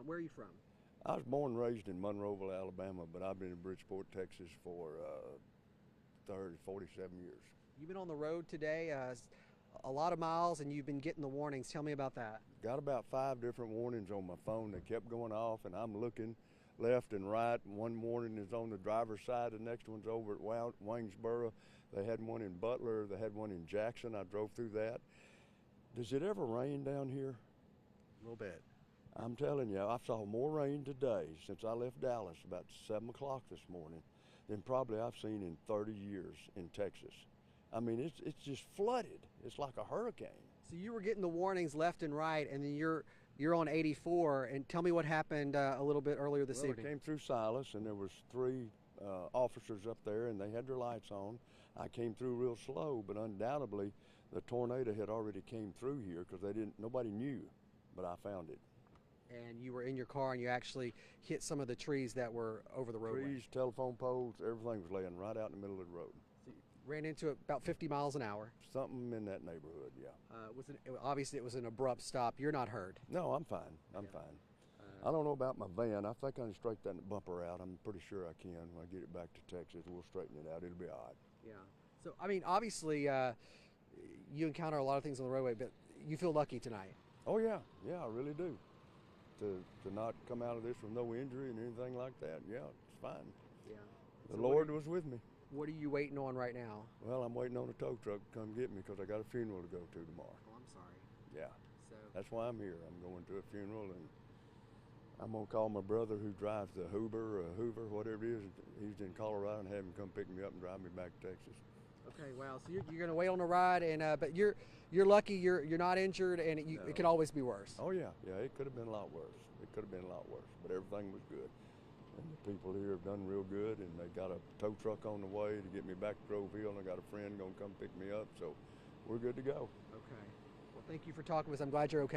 Where are you from? I was born and raised in Monroeville, Alabama, but I've been in Bridgeport, Texas for 47 years. You've been on the road today, a lot of miles, and you've been getting the warnings. Tell me about that. Got about 5 different warnings on my phone. They kept going off, and I'm looking left and right. One warning is on the driver's side. The next one's over at Waynesboro. They had one in Butler. They had one in Jackson. I drove through that. Does it ever rain down here? A little bit. I'm telling you, I saw more rain today since I left Dallas about 7 o'clock this morning than probably I've seen in 30 years in Texas. I mean, it's just flooded. It's like a hurricane. So you were getting the warnings left and right, and then you're on 84. And tell me what happened a little bit earlier this evening. I came through Silas, and there was 3 officers up there, and they had their lights on. I came through real slow, but undoubtedly the tornado had already came through here because nobody knew, but I found it. And you were in your car, and you actually hit some of the trees that were over the roadway. Trees, telephone poles, everything was laying right out in the middle of the road. So you ran into it about 50 miles an hour. Something in that neighborhood, yeah. Obviously, it was an abrupt stop. You're not hurt. No, I'm fine. I'm fine. I don't know about my van. I think I can straighten that bumper out. I'm pretty sure I can when I get it back to Texas. We'll straighten it out. It'll be all right. Yeah. So, I mean, obviously, you encounter a lot of things on the roadway, but you feel lucky tonight. Oh, yeah. Yeah, I really do. To not come out of this with no injury and anything like that, yeah, it's fine. Yeah. The Lord was with me. What are you waiting on right now? Well, I'm waiting on a tow truck to come get me because I got a funeral to go to tomorrow. Oh, I'm sorry. Yeah. So That's why I'm here. I'm going to a funeral, and I'm going to call my brother who drives the Hoover, whatever it is. He's in Colorado, and have him come pick me up and drive me back to Texas. okay, wow. So you're going to wait on a ride, and but you're lucky you're not injured, and it could always be worse. Oh yeah, it could have been a lot worse. It could have been a lot worse, but everything was good. And the people here have done real good, and they got a tow truck on the way to get me back to Grove Hill, and I got a friend going to come pick me up, so we're good to go. Okay. Well, thank you for talking with us. I'm glad you're okay.